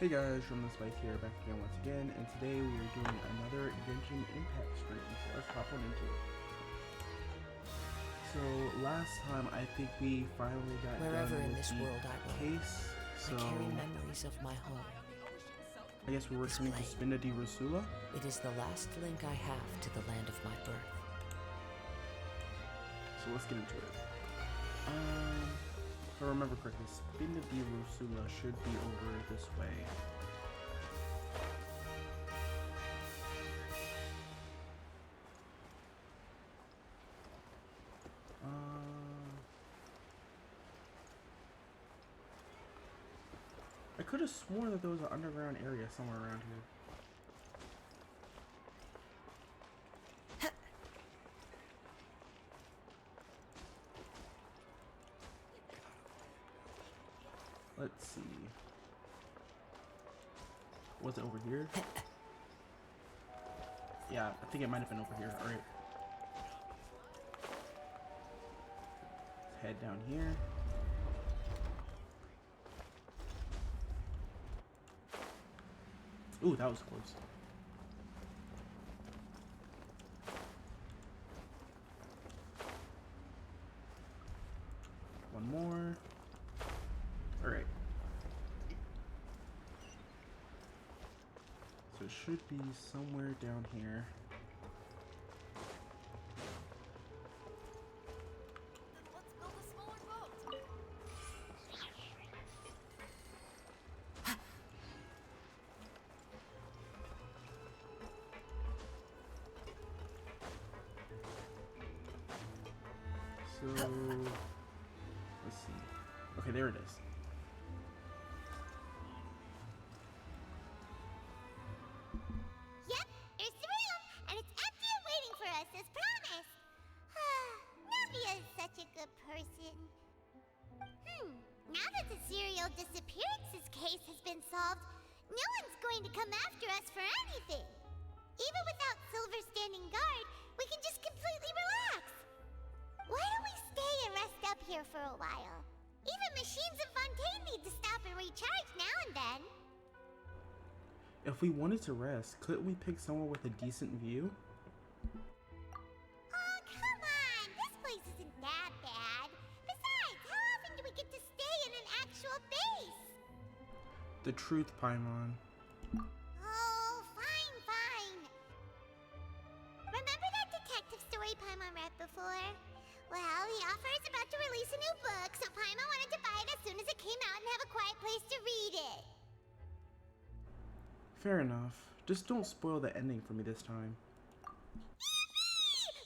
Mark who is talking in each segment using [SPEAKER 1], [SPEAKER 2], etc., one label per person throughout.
[SPEAKER 1] Hey guys, from the Spice here, back again once again, and today we are doing another Genshin Impact stream, so let's hop on into it. So last time I think we finally got
[SPEAKER 2] Wherever
[SPEAKER 1] done
[SPEAKER 2] in
[SPEAKER 1] with
[SPEAKER 2] this
[SPEAKER 1] the
[SPEAKER 2] world I roam,
[SPEAKER 1] case, so
[SPEAKER 2] I carry memories of my home.
[SPEAKER 1] I guess we're returning to Spina di Rosula.
[SPEAKER 2] It is the last link I have to the land of my birth.
[SPEAKER 1] So let's get into it. If I remember correctly, Spina di Rosula should be over this way. I could have sworn that there was an underground area somewhere around here. Let's see. Was it over here? Yeah, I think it might have been over here. Alright. Let's head down here. Ooh, that was close. One more. Alright. So it should be somewhere down here. So, let's see. Okay, there it is.
[SPEAKER 3] Yep, here's the room, and it's empty and waiting for us as promised. Navia is such a good person. Now that the serial disappearances case has been solved, no one's going to come after us for anything. Even without Silver standing guard, we can just completely relax. Why don't we stay and rest up here for a while? Even machines in Fontaine need to stop and recharge now and then.
[SPEAKER 1] If we wanted to rest, couldn't we pick somewhere with a decent view?
[SPEAKER 3] Oh, come on! This place isn't that bad. Besides, how often do we get to stay in an actual base?
[SPEAKER 1] The truth, Paimon.
[SPEAKER 3] Oh, fine. Remember that detective story Paimon read before? Well, the author is about to release a new book, so Paimon wanted to buy it as soon as it came out and have a quiet place to read it.
[SPEAKER 1] Fair enough. Just don't spoil the ending for me this time.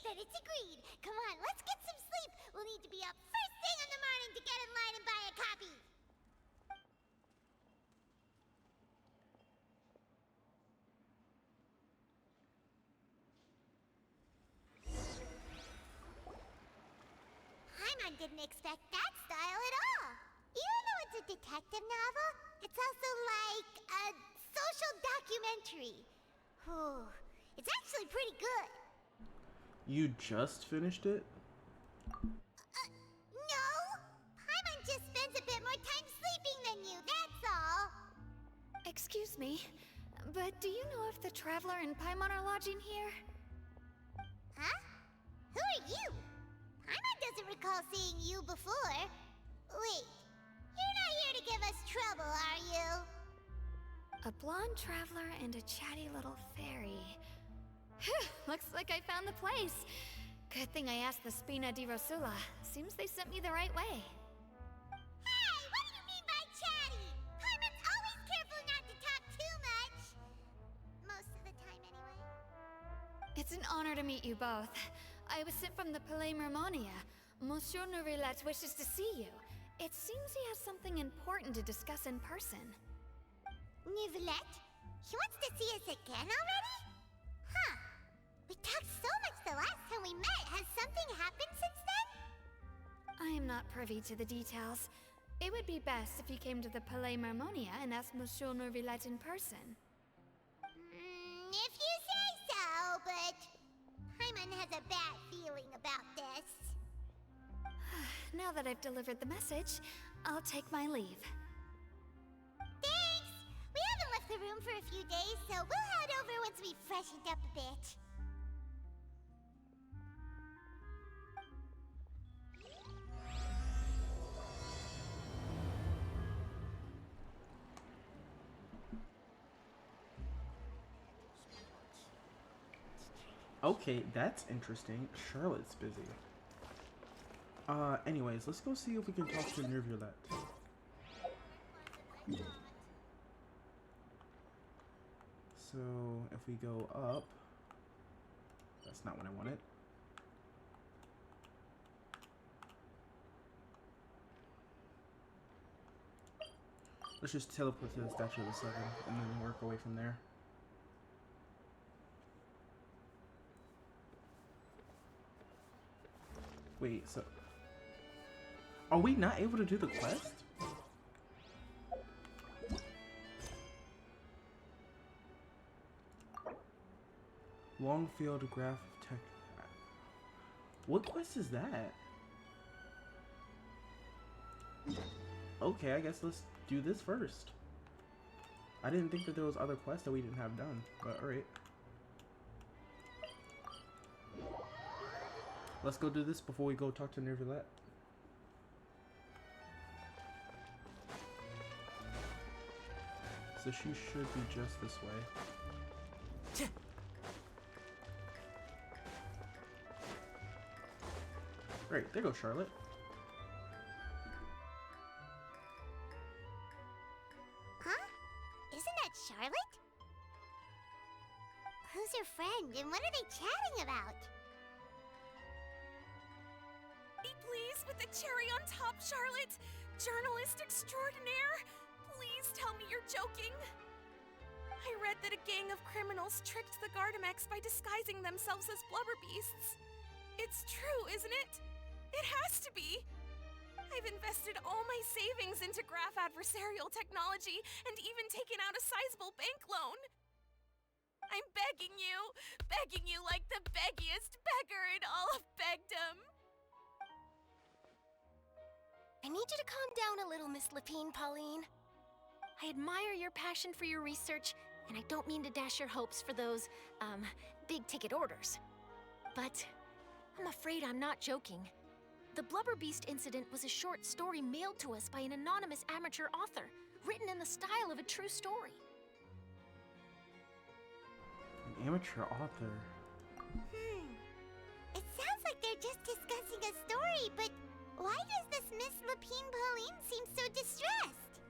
[SPEAKER 3] Then it's agreed. Come on, let's get some sleep. We'll need to be up first thing in the morning to get in line and buy a copy. Paimon didn't expect that style at all. Even though it's a detective novel, it's also like a social documentary. Whew. It's actually pretty good.
[SPEAKER 1] You just finished it?
[SPEAKER 3] No! Paimon just spends a bit more time sleeping than you, that's all.
[SPEAKER 4] Excuse me, but do you know if the Traveler and Paimon are lodging here?
[SPEAKER 3] Huh? Who are you? Paimon doesn't recall seeing you before. Wait, you're not here to give us trouble, are you?
[SPEAKER 4] A blonde traveler and a chatty little fairy. Phew, looks like I found the place. Good thing I asked the Spina di Rosula. Seems they sent me the right way.
[SPEAKER 3] Hey, what do you mean by chatty? Paimon's always careful not to talk too much. Most of the time, anyway.
[SPEAKER 4] It's an honor to meet you both. I was sent from the Palais Mermonia. Monsieur Nourilette wishes to see you. It seems he has something important to discuss in person.
[SPEAKER 3] Nivelette? He wants to see us again already? Huh. We talked so much the last time we met. Has something happened since then?
[SPEAKER 4] I am not privy to the details. It would be best if you came to the Palais Mermonia and asked Monsieur Nourilette in person.
[SPEAKER 3] If you say so, but Paimon has a bad feeling about this.
[SPEAKER 4] Now that I've delivered the message, I'll take my leave.
[SPEAKER 3] Thanks! We have the room for a few days, so we'll head over once we've freshened up a bit.
[SPEAKER 1] Okay, that's interesting. Charlotte's busy. Anyways, let's go see if we can talk to Nervulette. So, if we go up... That's not what I wanted. Let's just teleport to the Statue of the Seven and then work away from there. Wait, so... Are we not able to do the quest? Long field graph of tech. What quest is that? Okay, I guess let's do this first. I didn't think that there was other quests that we didn't have done, but alright. Let's go do this before we go talk to Nervulette. So she should be just this way. Right, there goes Charlotte.
[SPEAKER 3] Huh? Isn't that Charlotte? Who's her friend and what are they chatting about?
[SPEAKER 5] Be pleased with the cherry on top, Charlotte! Journalist extraordinaire! Please tell me you're joking! I read that a gang of criminals tricked the Gardamex by disguising themselves as blubber beasts. It's true, isn't it? It has to be! I've invested all my savings into graph adversarial technology and even taken out a sizable bank loan. I'm begging you like the beggiest beggar in all of begdom.
[SPEAKER 6] I need you to calm down a little, Miss Lapine, Pauline. I admire your passion for your research, and I don't mean to dash your hopes for those, big-ticket orders. But I'm afraid I'm not joking. The Blubber Beast incident was a short story mailed to us by an anonymous amateur author, written in the style of a true story.
[SPEAKER 1] An amateur author.
[SPEAKER 3] It sounds like they're just discussing a story, but why does this Miss Lapine Pauline seem so distressed?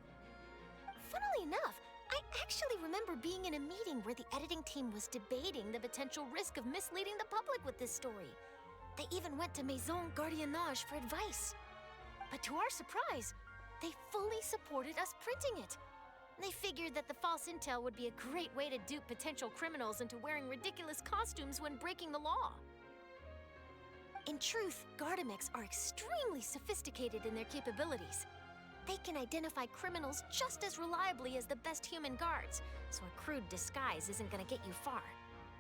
[SPEAKER 6] Funnily enough, I actually remember being in a meeting where the editing team was debating the potential risk of misleading the public with this story. They even went to Maison Gardiennage for advice. But to our surprise, they fully supported us printing it. They figured that the false intel would be a great way to dupe potential criminals into wearing ridiculous costumes when breaking the law. In truth, Gardamex are extremely sophisticated in their capabilities. They can identify criminals just as reliably as the best human guards, so a crude disguise isn't gonna get you far.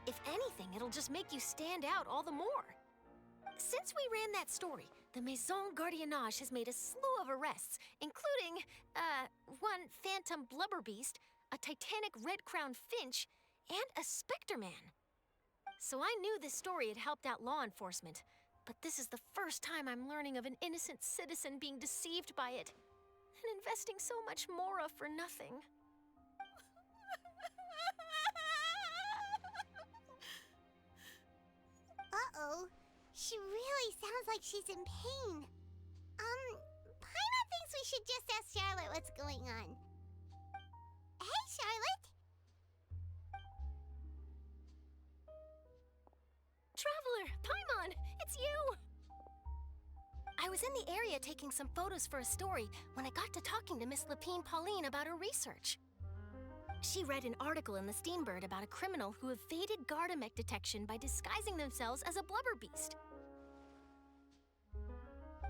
[SPEAKER 6] If anything, it'll just make you stand out all the more. Since we ran that story, the Maison Gardiennage has made a slew of arrests, including, one phantom blubber beast, a titanic red-crowned finch, and a specter man. So I knew this story had helped out law enforcement, but this is the first time I'm learning of an innocent citizen being deceived by it, and investing so much more of for nothing.
[SPEAKER 3] Uh-oh. She really sounds like she's in pain. Paimon thinks we should just ask Charlotte what's going on. Hey, Charlotte!
[SPEAKER 6] Traveler, Paimon, it's you! I was in the area taking some photos for a story when I got to talking to Miss Lapine Pauline about her research. She read an article in the Steambird about a criminal who evaded Gardamex detection by disguising themselves as a blubber beast.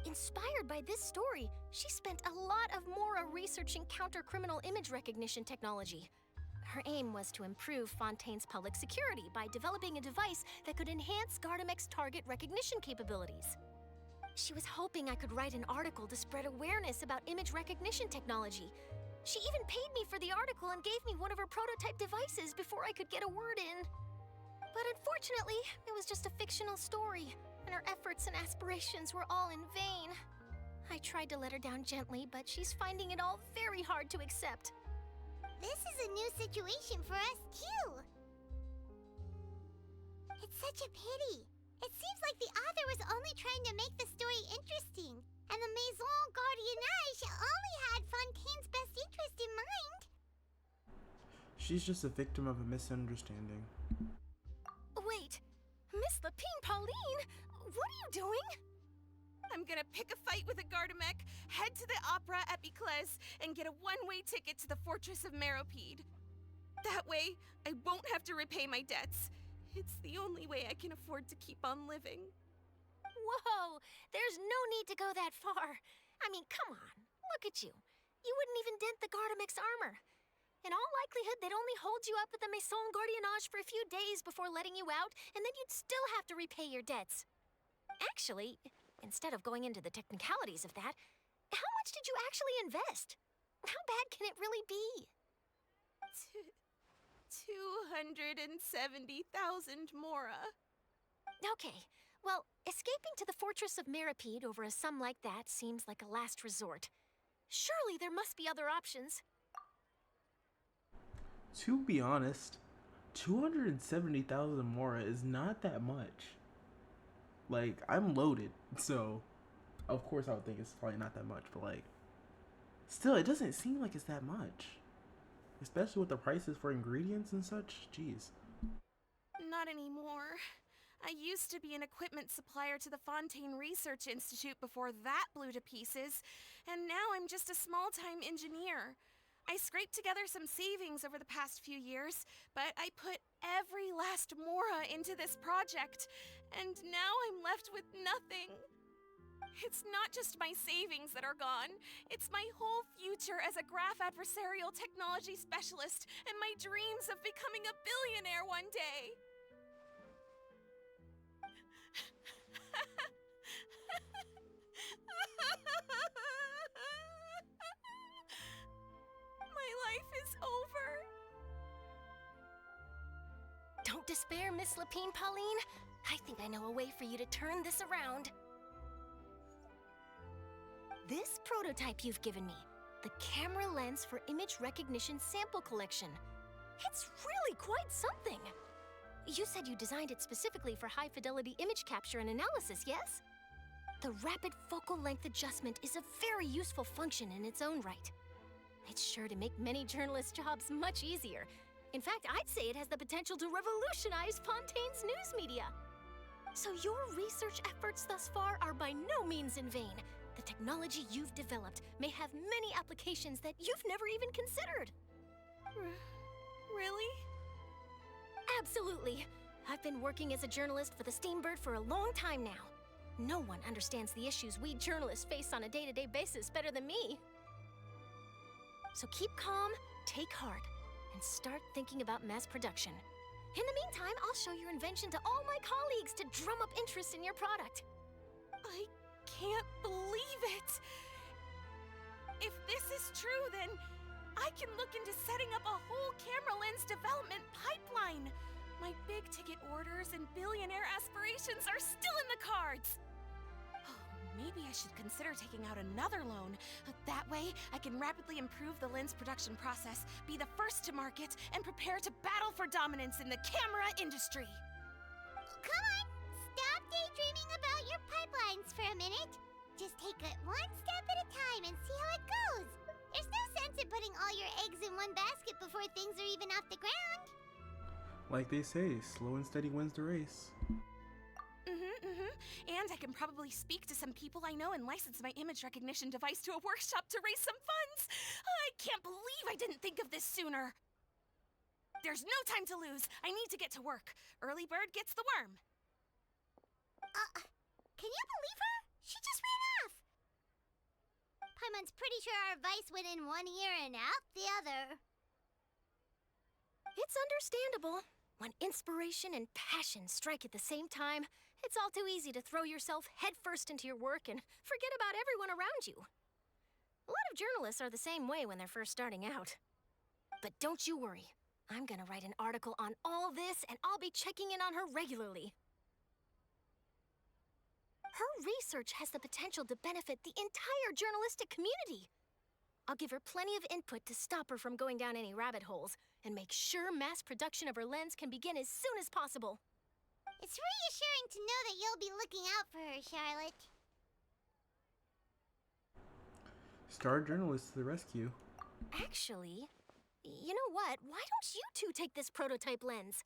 [SPEAKER 6] Inspired by this story, she spent a lot of Mora researching counter-criminal image recognition technology. Her aim was to improve Fontaine's public security by developing a device that could enhance Gardamex target recognition capabilities. She was hoping I could write an article to spread awareness about image recognition technology. She even paid me for the article and gave me one of her prototype devices before I could get a word in. But unfortunately, it was just a fictional story, and her efforts and aspirations were all in vain. I tried to let her down gently, but she's finding it all very hard to accept.
[SPEAKER 3] This is a new situation for us, too. It's such a pity. It seems like the author was only trying to make the story interesting, and the Maison Gardiennage only had Fontaine's best interest in mind.
[SPEAKER 1] She's just a victim of a misunderstanding.
[SPEAKER 6] Wait, Miss Lapine Pauline, what are you doing?
[SPEAKER 5] I'm gonna pick a fight with a Gardamek, head to the Opera Ep.8, and get a one-way ticket to the Fortress of Meropide. That way, I won't have to repay my debts. It's the only way I can afford to keep on living.
[SPEAKER 6] Whoa, there's no need to go that far. I mean, come on, look at you. You wouldn't even dent the Gardamek's armor. In all likelihood, they'd only hold you up at the Maison Gardiennage for a few days before letting you out, and then you'd still have to repay your debts. Actually, instead of going into the technicalities of that, how much did you actually invest? How bad can it really be?
[SPEAKER 5] 270,000 mora.
[SPEAKER 6] Okay, well, escaping to the Fortress of Meropide over a sum like that seems like a last resort. Surely there must be other options.
[SPEAKER 1] To be honest, 270,000 mora is not that much. Like, I'm loaded, so of course I would think it's probably not that much, but like, still, it doesn't seem like it's that much. Especially with the prices for ingredients and such, jeez.
[SPEAKER 5] Not anymore. I used to be an equipment supplier to the Fontaine Research Institute before that blew to pieces, and now I'm just a small-time engineer. I scraped together some savings over the past few years, but I put every last mora into this project, and now I'm left with nothing. It's not just my savings that are gone. It's my whole future as a graph adversarial technology specialist and my dreams of becoming a billionaire one day. My life is over.
[SPEAKER 6] Don't despair, Miss Lapine Pauline. I think I know a way for you to turn this around. This prototype you've given me, the camera lens for image recognition sample collection. It's really quite something. You said you designed it specifically for high-fidelity image capture and analysis, yes? The rapid focal length adjustment is a very useful function in its own right. It's sure to make many journalists' jobs much easier. In fact, I'd say it has the potential to revolutionize Fontaine's news media. So your research efforts thus far are by no means in vain. The technology you've developed may have many applications that you've never even considered.
[SPEAKER 5] Really?
[SPEAKER 6] Absolutely. I've been working as a journalist for the Steambird for a long time now. No one understands the issues we journalists face on a day-to-day basis better than me. So keep calm, take heart, and start thinking about mass production. In the meantime, I'll show your invention to all my colleagues to drum up interest in your product.
[SPEAKER 5] I can't believe it! If this is true, then I can look into setting up a whole camera lens development pipeline. My big-ticket orders and billionaire aspirations are still in the cards. Maybe I should consider taking out another loan. That way, I can rapidly improve the lens production process, be the first to market, and prepare to battle for dominance in the camera industry.
[SPEAKER 3] Come on, stop daydreaming about your pipelines for a minute. Just take it one step at a time and see how it goes. There's no sense in putting all your eggs in one basket before things are even off the ground.
[SPEAKER 1] Like they say, slow and steady wins the race.
[SPEAKER 5] And I can probably speak to some people I know and license my image recognition device to a workshop to raise some funds. I can't believe I didn't think of this sooner. There's no time to lose. I need to get to work. Early bird gets the worm.
[SPEAKER 3] Can you believe her? She just ran off. Paimon's pretty sure our advice went in one ear and out the other.
[SPEAKER 6] It's understandable. When inspiration and passion strike at the same time, it's all too easy to throw yourself headfirst into your work and forget about everyone around you. A lot of journalists are the same way when they're first starting out. But don't you worry. I'm gonna write an article on all this, and I'll be checking in on her regularly. Her research has the potential to benefit the entire journalistic community. I'll give her plenty of input to stop her from going down any rabbit holes, and make sure mass production of her lens can begin as soon as possible.
[SPEAKER 3] It's reassuring to know that you'll be looking out for her, Charlotte.
[SPEAKER 1] Star journalist to the rescue.
[SPEAKER 6] Actually, you know what? Why don't you two take this prototype lens?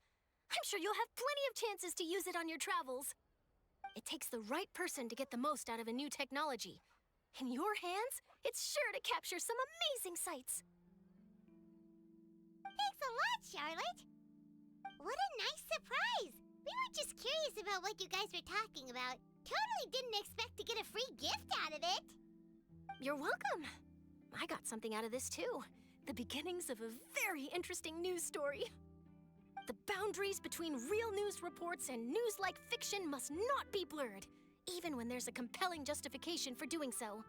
[SPEAKER 6] I'm sure you'll have plenty of chances to use it on your travels. It takes the right person to get the most out of a new technology. In your hands, it's sure to capture some amazing sights.
[SPEAKER 3] Thanks a lot, Charlotte. What a nice surprise. We were just curious about what you guys were talking about. Totally didn't expect to get a free gift out of it.
[SPEAKER 6] You're welcome. I got something out of this too. The beginnings of a very interesting news story. The boundaries between real news reports and news-like fiction must not be blurred, even when there's a compelling justification for doing so.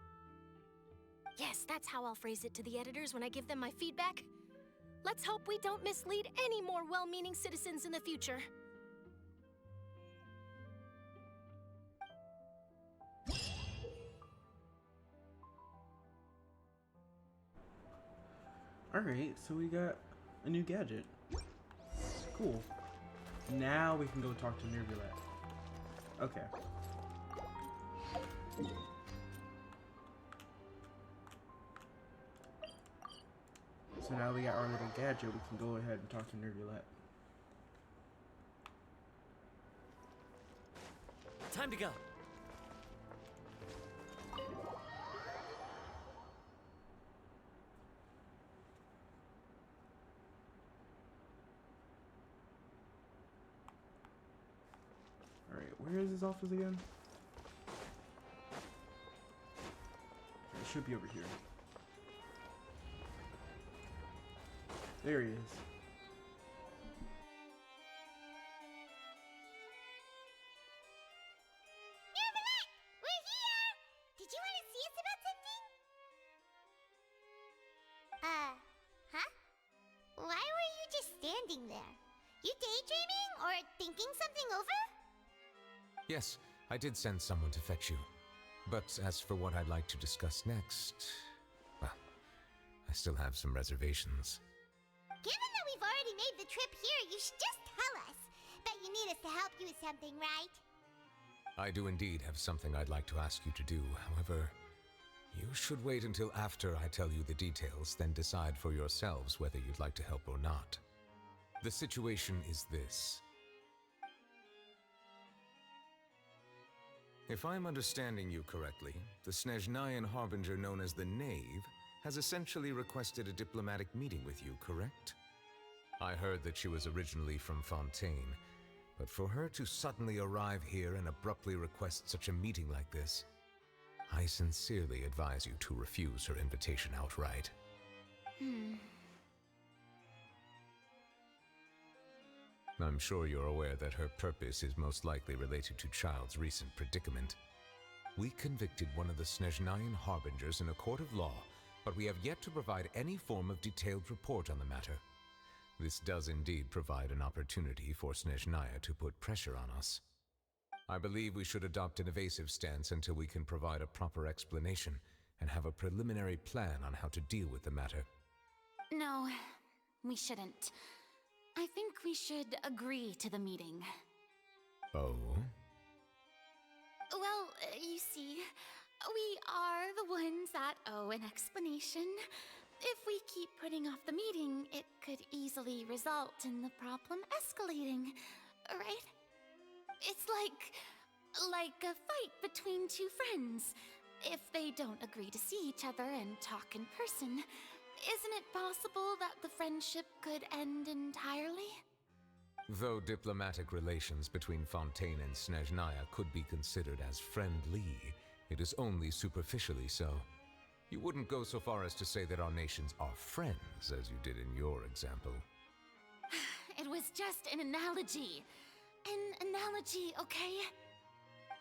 [SPEAKER 6] Yes, that's how I'll phrase it to the editors when I give them my feedback. Let's hope we don't mislead any more well-meaning citizens in the future.
[SPEAKER 1] Alright, so we got a new gadget. Cool. Now we can go talk to Nervulet. Okay. So now we got our little gadget, we can go ahead and talk to Nervulet.
[SPEAKER 7] Time to go.
[SPEAKER 1] Alright, where is his office again? It should be over here. There he is.
[SPEAKER 3] Nervulet! We're here! Did you want to see us about something? Huh? Why were you just standing there? You daydreaming or thinking something over?
[SPEAKER 8] Yes, I did send someone to fetch you. But as for what I'd like to discuss next, well, I still have some reservations.
[SPEAKER 3] Given that we've already made the trip here, you should just tell us. Bet you need us to help you with something, right?
[SPEAKER 8] I do indeed have something I'd like to ask you to do. However, you should wait until after I tell you the details, then decide for yourselves whether you'd like to help or not. The situation is this. If I'm understanding you correctly, the Snezhnayan Harbinger known as the Knave has essentially requested a diplomatic meeting with you, correct? I heard that she was originally from Fontaine, but for her to suddenly arrive here and abruptly request such a meeting like this, I sincerely advise you to refuse her invitation outright. I'm sure you're aware that her purpose is most likely related to Child's recent predicament. We convicted one of the Snezhnayan Harbingers in a court of law, but we have yet to provide any form of detailed report on the matter. This does indeed provide an opportunity for Snezhnaya to put pressure on us. I believe we should adopt an evasive stance until we can provide a proper explanation and have a preliminary plan on how to deal with the matter.
[SPEAKER 9] No, we shouldn't. I think we should agree to the meeting.
[SPEAKER 8] Oh?
[SPEAKER 9] Well, you see, we are the ones that owe an explanation. If we keep putting off the meeting, it could easily result in the problem escalating, right? It's like a fight between two friends. If they don't agree to see each other and talk in person, isn't it possible that the friendship could end entirely?
[SPEAKER 8] Though diplomatic relations between Fontaine and Snezhnaya could be considered as friendly, it is only superficially so. You wouldn't go so far as to say that our nations are friends, as you did in your example.
[SPEAKER 9] It was just an analogy. An analogy, okay?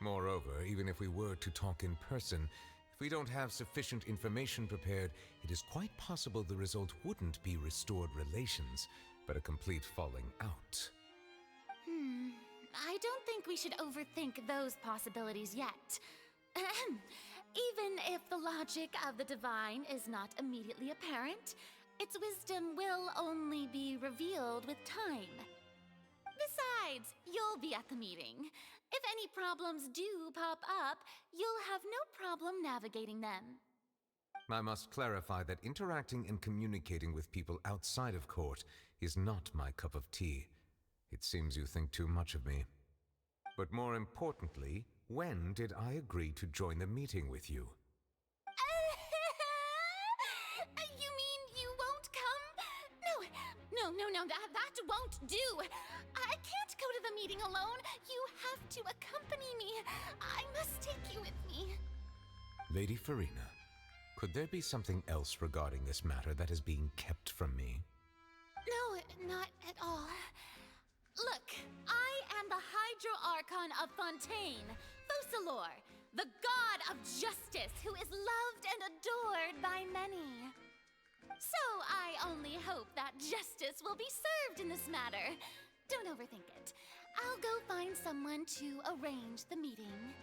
[SPEAKER 8] Moreover, even if we were to talk in person, if we don't have sufficient information prepared, it is quite possible the result wouldn't be restored relations, but a complete falling out.
[SPEAKER 9] I don't think we should overthink those possibilities yet. Even if the logic of the divine is not immediately apparent, its wisdom will only be revealed with time. Besides, you'll be at the meeting. If any problems do pop up, you'll have no problem navigating them.
[SPEAKER 8] I must clarify that interacting and communicating with people outside of court is not my cup of tea. It seems you think too much of me. But more importantly, when did I agree to join the meeting with you?
[SPEAKER 9] You mean you won't come? No, that won't do. I can't go to the meeting alone. You have to accompany me. I must take you with me.
[SPEAKER 8] Lady Farina, could there be something else regarding this matter that is being kept from me?
[SPEAKER 9] No, not at all. Look, I am the Hydro-Archon of Fontaine, Focalor, the god of justice who is loved and adored by many. So I only hope that justice will be served in this matter. Don't overthink it. I'll go find someone to arrange the meeting.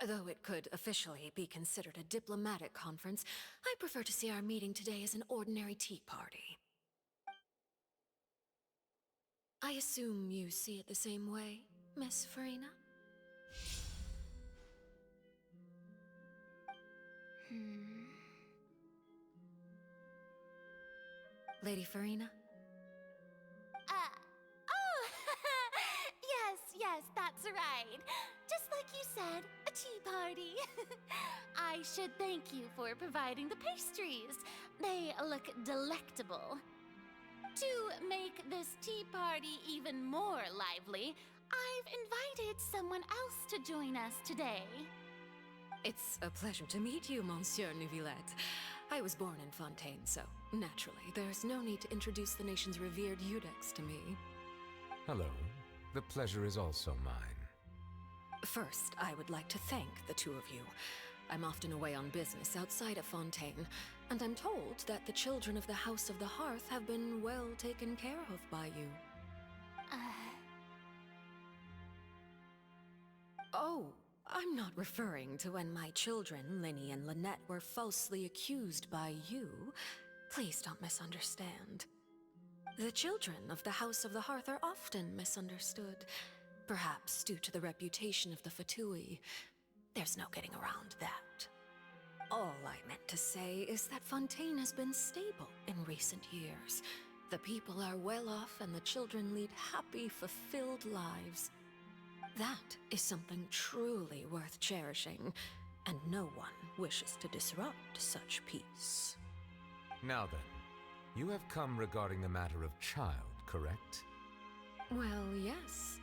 [SPEAKER 7] Though it could officially be considered a diplomatic conference, I prefer to see our meeting today as an ordinary tea party. I assume you see it the same way, Miss Farina? Lady Farina?
[SPEAKER 9] Yes, that's right. Just like you said, a tea party. I should thank you for providing the pastries. They look delectable. To make this tea party even more lively, I've invited someone else to join us today.
[SPEAKER 7] It's a pleasure to meet you, Monsieur Neuvillette. I was born in Fontaine, so naturally, there's no need to introduce the nation's revered Eudex to me.
[SPEAKER 8] Hello. The pleasure is also mine.
[SPEAKER 7] First, I would like to thank the two of you. I'm often away on business outside of Fontaine, and I'm told that the children of the House of the Hearth have been well taken care of by you. Oh, I'm not referring to when my children, Linny and Lynette, were falsely accused by you. Please don't misunderstand. The children of the House of the Hearth are often misunderstood, perhaps due to the reputation of the Fatui. There's no getting around that. All I meant to say is that Fontaine has been stable in recent years. The people are well off and the children lead happy, fulfilled lives. That is something truly worth cherishing, and no one wishes to disrupt such peace.
[SPEAKER 8] Now then, you have come regarding the matter of child, correct?
[SPEAKER 7] Well, yes.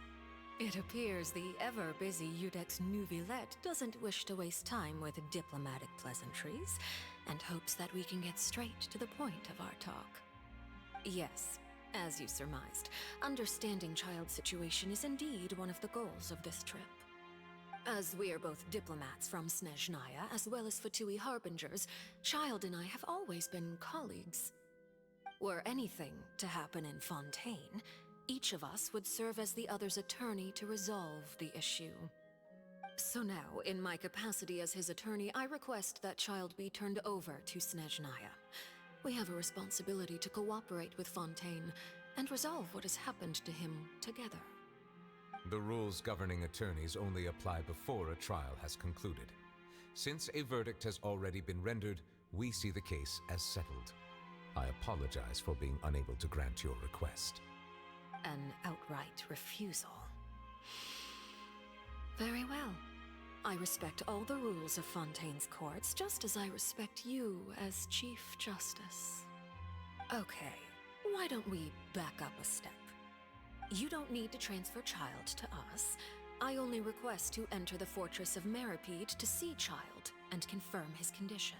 [SPEAKER 7] It appears the ever-busy Eudex Neuvillette doesn't wish to waste time with diplomatic pleasantries, and hopes that we can get straight to the point of our talk. Yes, as you surmised, understanding child's situation is indeed one of the goals of this trip. As we are both diplomats from Snezhnaya, as well as Fatui Harbingers, Child and I have always been colleagues. Were anything to happen in Fontaine, each of us would serve as the other's attorney to resolve the issue. So now, in my capacity as his attorney, I request that Child be turned over to Snezhnaya. We have a responsibility to cooperate with Fontaine and resolve what has happened to him together.
[SPEAKER 8] The rules governing attorneys only apply before a trial has concluded. Since a verdict has already been rendered, we see the case as settled. I apologize for being unable to grant your request.
[SPEAKER 7] An outright refusal. Very well. I respect all the rules of Fontaine's courts, just as I respect you as Chief Justice. Okay, why don't we back up a step? You don't need to transfer Child to us. I only request to enter the fortress of Meripede to see Child and confirm his condition.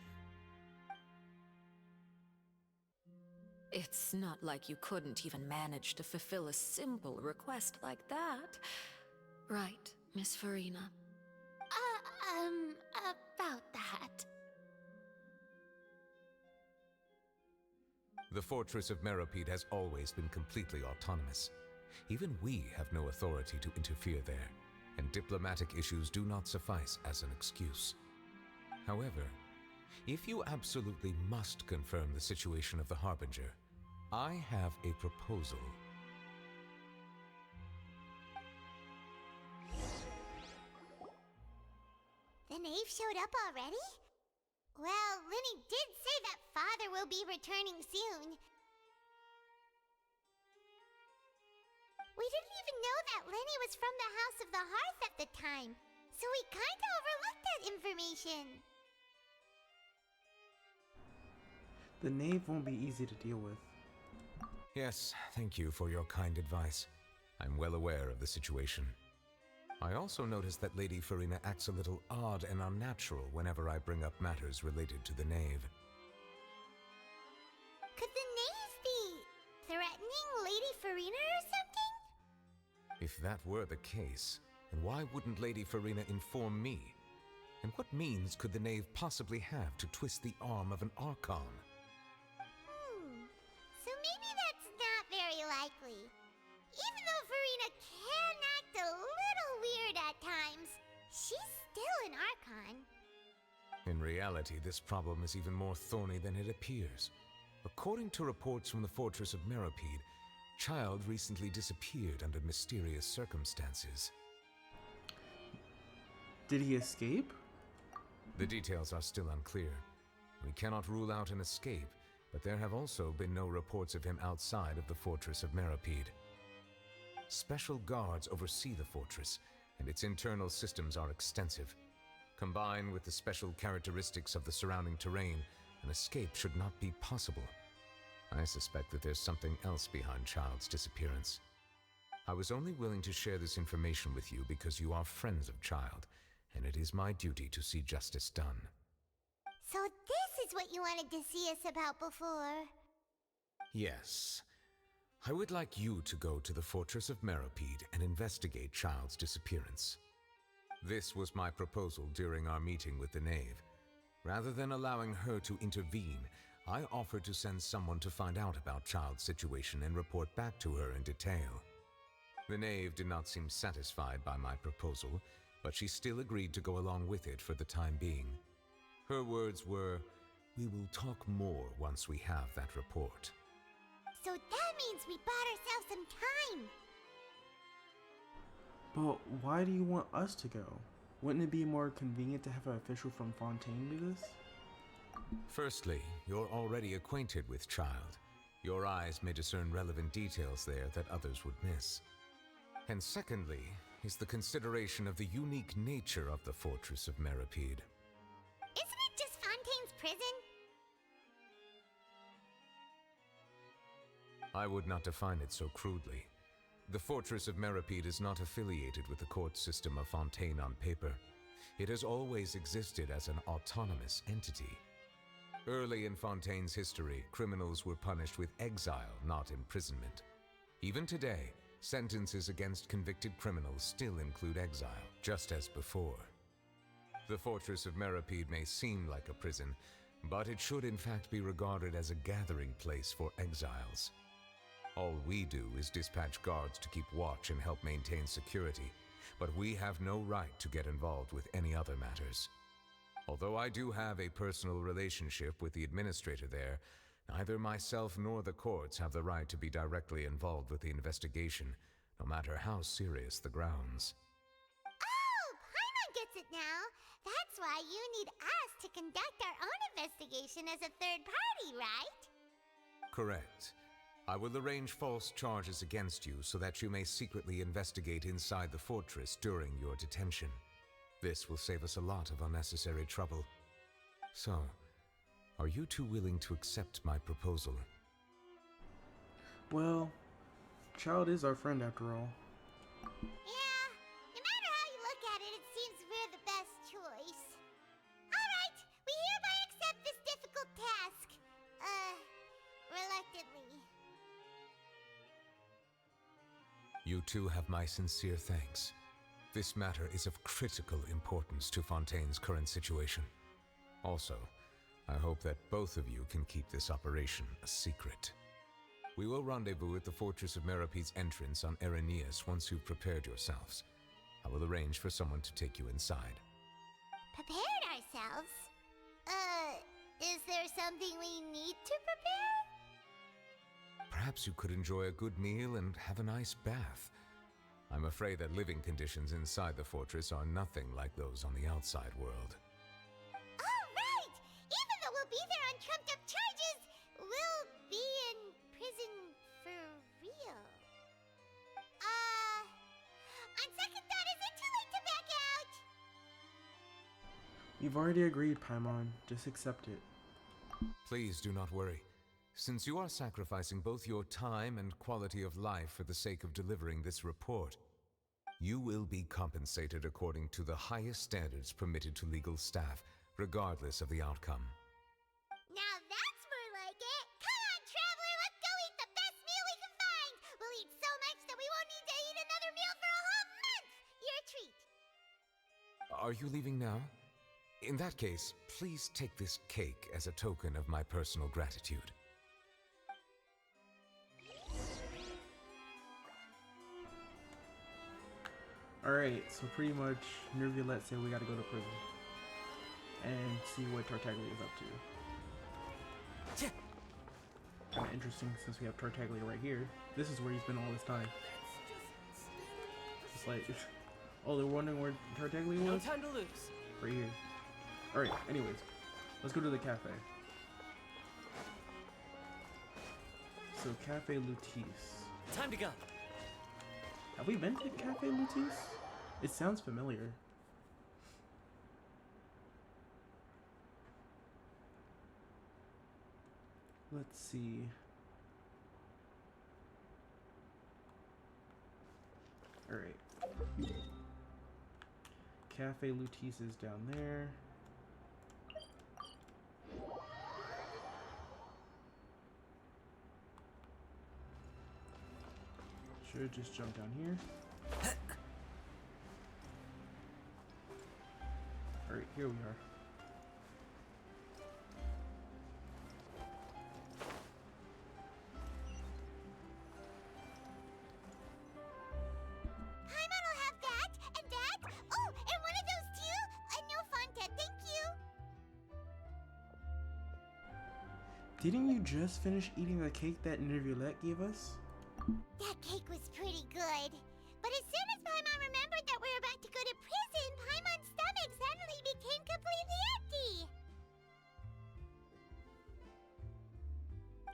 [SPEAKER 7] It's not like you couldn't even manage to fulfill a simple request like that. Right, Miss Farina?
[SPEAKER 9] About that.
[SPEAKER 8] The Fortress of Meropide has always been completely autonomous. Even we have no authority to interfere there, and diplomatic issues do not suffice as an excuse. However, if you absolutely must confirm the situation of the Harbinger, I have a proposal.
[SPEAKER 3] The knave showed up already? Well, Lenny did say that Father will be returning soon. We didn't even know that Lenny was from the House of the Hearth at the time, so we kinda overlooked that information.
[SPEAKER 1] The knave won't be easy to deal with.
[SPEAKER 8] Yes, thank you for your kind advice. I'm well aware of the situation. I also noticed that Lady Farina acts a little odd and unnatural whenever I bring up matters related to the knave.
[SPEAKER 3] Could the knave be threatening Lady Farina or something?
[SPEAKER 8] If that were the case, then why wouldn't Lady Farina inform me? And what means could the knave possibly have to twist the arm of an Archon?
[SPEAKER 3] So maybe that's not very likely. Even though Farina can act a little weird at times, she's still an Archon.
[SPEAKER 8] In reality, this problem is even more thorny than it appears. According to reports from the Fortress of Meropide, Child recently disappeared under mysterious circumstances.
[SPEAKER 1] Did he escape?
[SPEAKER 8] The details are still unclear. We cannot rule out an escape, but there have also been no reports of him outside of the Fortress of Meropide. Special guards oversee the fortress, and its internal systems are extensive. Combined with the special characteristics of the surrounding terrain, an escape should not be possible. I suspect that there's something else behind Child's disappearance. I was only willing to share this information with you because you are friends of Child, and it is my duty to see justice done.
[SPEAKER 3] So this is what you wanted to see us about before.
[SPEAKER 8] Yes. I would like you to go to the Fortress of Meropide and investigate Child's disappearance. This was my proposal during our meeting with the knave. Rather than allowing her to intervene, I offered to send someone to find out about Child's situation and report back to her in detail. The knave did not seem satisfied by my proposal, but she still agreed to go along with it for the time being. Her words were, "We will talk more once we have that report."
[SPEAKER 3] So that means we bought ourselves some time.
[SPEAKER 1] But why do you want us to go? Wouldn't it be more convenient to have an official from Fontaine do this?
[SPEAKER 8] Firstly, you're already acquainted with Child. Your eyes may discern relevant details there that others would miss. And secondly, is the consideration of the unique nature of the Fortress of Meropide.
[SPEAKER 3] Isn't it just Fontaine's prison?
[SPEAKER 8] I would not define it so crudely. The Fortress of Meropide is not affiliated with the court system of Fontaine on paper. It has always existed as an autonomous entity. Early in Fontaine's history, criminals were punished with exile, not imprisonment. Even today, sentences against convicted criminals still include exile, just as before. The Fortress of Meropide may seem like a prison, but it should in fact be regarded as a gathering place for exiles. All we do is dispatch guards to keep watch and help maintain security, but we have no right to get involved with any other matters. Although I do have a personal relationship with the administrator there, neither myself nor the courts have the right to be directly involved with the investigation, no matter how serious the grounds.
[SPEAKER 3] Oh, Paimon gets it now. That's why you need us to conduct our own investigation as a third party, right?
[SPEAKER 8] Correct. I will arrange false charges against you so that you may secretly investigate inside the fortress during your detention. This will save us a lot of unnecessary trouble. So, are you two willing to accept my proposal?
[SPEAKER 1] Well, Child is our friend after all.
[SPEAKER 3] Yeah, no matter how you look at it, it seems we're the best choice. Alright, we hereby accept this difficult task. Reluctantly.
[SPEAKER 8] You too have my sincere thanks. This matter is of critical importance to Fontaine's current situation. Also, I hope that both of you can keep this operation a secret. We will rendezvous at the Fortress of Meropede's entrance on Erenius once you've prepared yourselves. I will arrange for someone to take you inside.
[SPEAKER 3] Prepared ourselves? Is there something we need to prepare?
[SPEAKER 8] Perhaps you could enjoy a good meal and have a nice bath. I'm afraid that living conditions inside the fortress are nothing like those on the outside world.
[SPEAKER 3] All right! Even though we'll be there on trumped-up charges, we'll be in prison for real. On second thought, is it too late to back out?
[SPEAKER 1] You've already agreed, Paimon. Just accept it.
[SPEAKER 8] Please do not worry. Since you are sacrificing both your time and quality of life for the sake of delivering this report, you will be compensated according to the highest standards permitted to legal staff, regardless of the outcome.
[SPEAKER 3] Now that's more like it! Come on, Traveler, let's go eat the best meal we can find! We'll eat so much that we won't need to eat another meal for a whole month! Your treat!
[SPEAKER 8] Are you leaving now? In that case, please take this cake as a token of my personal gratitude.
[SPEAKER 1] Alright, so pretty much Nervulette said we gotta go to prison. And see what Tartaglia is up to. Kinda interesting since we have Tartaglia right here. This is where he's been all this time. It's like, oh, they're wondering where Tartaglia was?
[SPEAKER 10] No time to lose.
[SPEAKER 1] Right here. Alright, anyways. Let's go to the cafe. So, Cafe Lutis.
[SPEAKER 10] Time to go.
[SPEAKER 1] Have we been to Cafe Lutis? It sounds familiar. Let's see. Alright. Cafe Lutis is down there. Should just jump down here. Alright, here we are.
[SPEAKER 3] Paimon will have that, and that. Oh, and one of those too? No Fonta, thank you.
[SPEAKER 1] Didn't you just finish eating the cake that Nervulette gave us?
[SPEAKER 3] That cake was pretty good. But as soon as Paimon remembered that we're about to go to prison, Paimon's stomach suddenly became completely empty.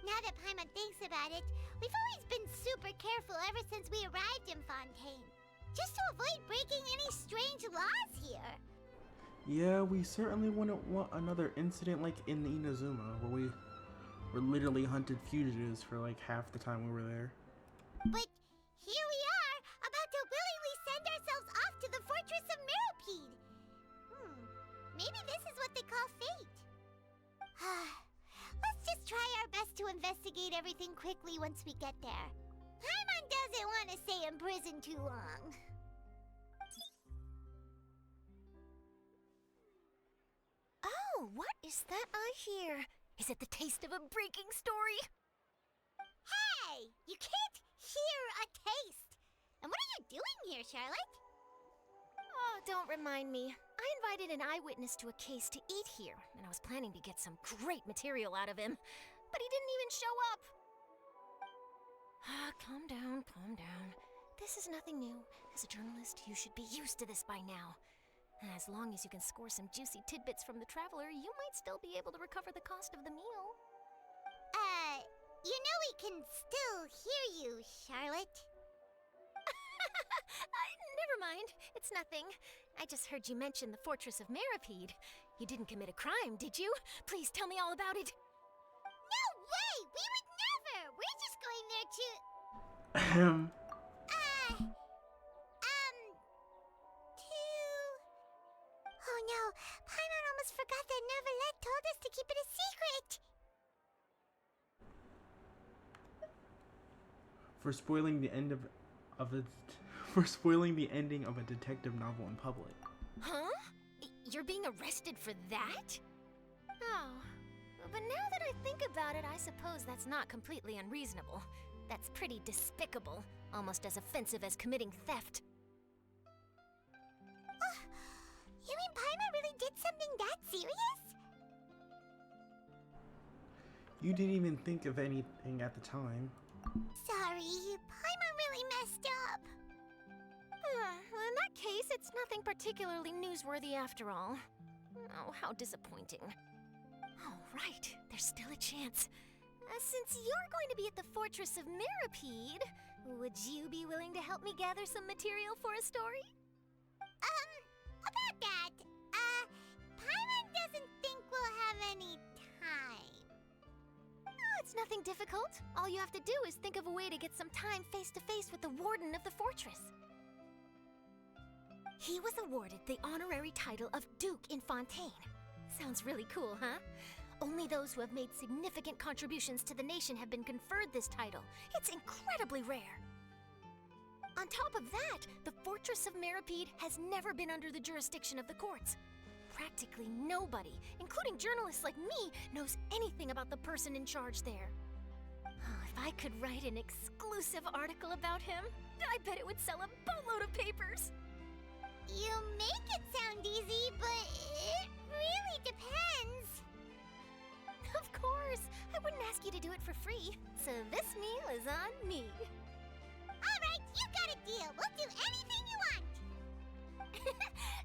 [SPEAKER 3] Now that Paimon thinks about it, we've always been super careful ever since we arrived in Fontaine. Just to avoid breaking any strange laws here.
[SPEAKER 1] Yeah, we certainly wouldn't want another incident like in Inazuma, where we were literally hunted fugitives for like half the time we were there.
[SPEAKER 3] But here we are, about to willingly send ourselves off to the Fortress of Meropide. Maybe this is what they call fate. Let's just try our best to investigate everything quickly once we get there. Paimon doesn't want to stay in prison too long.
[SPEAKER 6] Oh, what is that I hear? Is it the taste of a breaking story?
[SPEAKER 3] Hey! You can't hear a taste! And what are you doing here, Charlotte?
[SPEAKER 6] Oh, don't remind me. I invited an eyewitness to a case to eat here, and I was planning to get some great material out of him. But he didn't even show up. Calm down, calm down. This is nothing new. As a journalist, you should be used to this by now. As long as you can score some juicy tidbits from the Traveler, you might still be able to recover the cost of the meal.
[SPEAKER 3] You know we can still hear you, Charlotte.
[SPEAKER 6] Never mind. It's nothing. I just heard you mention the Fortress of Meropide. You didn't commit a crime, did you? Please tell me all about it.
[SPEAKER 3] No way! We would never! We're just going there to... Oh no, Paimon almost forgot that Neuvillette told us to keep it a secret!
[SPEAKER 1] For spoiling the end of of the for spoiling the ending of a detective novel in public.
[SPEAKER 6] Huh? You're being arrested for that? Oh, but now that I think about it, I suppose that's not completely unreasonable. That's pretty despicable, almost as offensive as committing theft.
[SPEAKER 3] You mean Paimon really did something that serious?
[SPEAKER 1] You didn't even think of anything at the time.
[SPEAKER 3] Sorry, Paimon really messed up.
[SPEAKER 6] Well, in that case, it's nothing particularly newsworthy after all. Oh, how disappointing. Oh, right, there's still a chance. Since you're going to be at the Fortress of Mirapede, would you be willing to help me gather some material for a story?
[SPEAKER 3] About that, Paimon doesn't think we'll have any time.
[SPEAKER 6] Oh, it's nothing difficult. All you have to do is think of a way to get some time face-to-face with the warden of the fortress. He was awarded the honorary title of Duke in Fontaine. Sounds really cool, huh? Only those who have made significant contributions to the nation have been conferred this title. It's incredibly rare. On top of that, the Fortress of Mirapede has never been under the jurisdiction of the courts. Practically nobody, including journalists like me, knows anything about the person in charge there. Oh, if I could write an exclusive article about him, I bet it would sell a boatload of papers.
[SPEAKER 3] You make it sound easy, but it really depends.
[SPEAKER 6] Of course, I wouldn't ask you to do it for free, so this meal is on me.
[SPEAKER 3] All right, you got a deal. We'll do anything you want.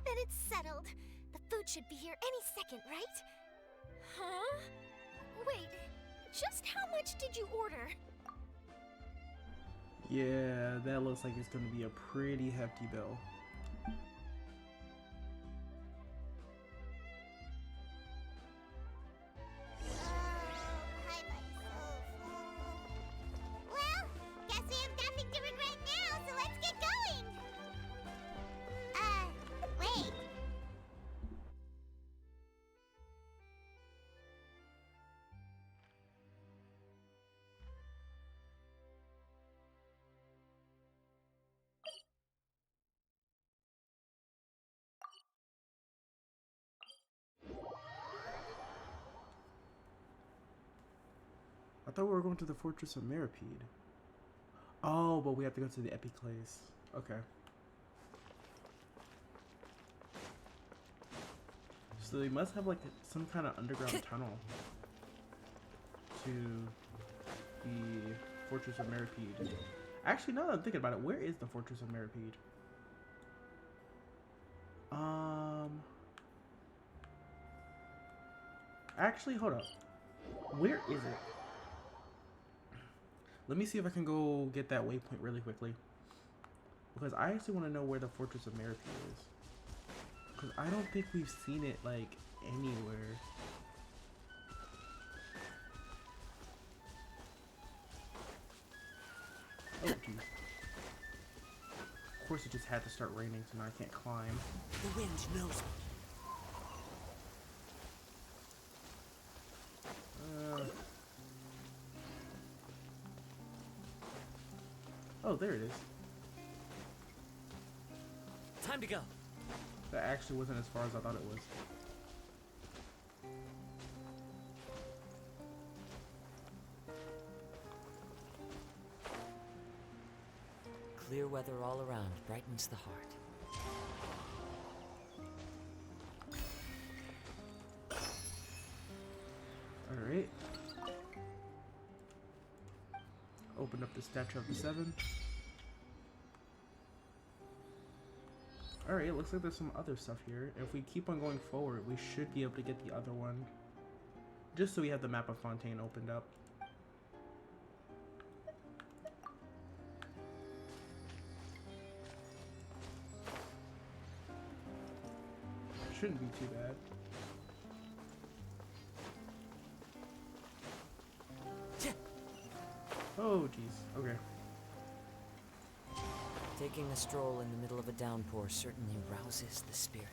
[SPEAKER 6] Then it's settled. The food should be here any second, right? Huh? Wait, just how much did you order?
[SPEAKER 1] Yeah, that looks like it's going to be a pretty hefty bill.
[SPEAKER 3] Paimon's so full. Well, guess we have nothing to regret now, so let's get going. Wait.
[SPEAKER 1] I thought we were going to the Fortress of Mirapede. Oh, but we have to go to the Ep.8 place. Okay. So they must have like some kind of underground tunnel to the Fortress of Mirapede. Actually, now that I'm thinking about it, where is the Fortress of Mirapede? Actually, hold up. Where is it? Let me see if I can go get that waypoint really quickly. Because I actually want to know where the Fortress of Mirapede is. Because I don't think we've seen it, like, anywhere. Oh, geez. Of course it just had to start raining, so now I can't climb.
[SPEAKER 10] The wind knows me.
[SPEAKER 1] Oh, there it is.
[SPEAKER 10] Time to go.
[SPEAKER 1] That actually wasn't as far as I thought it was.
[SPEAKER 2] Clear weather all around brightens the heart.
[SPEAKER 1] Alright. Open up the Statue of the Seven. Alright, it looks like there's some other stuff here. If we keep on going forward, we should be able to get the other one. Just so we have the map of Fontaine opened up. Shouldn't be too bad. Oh, jeez. Okay.
[SPEAKER 2] Taking a stroll in the middle of a downpour certainly rouses the spirit.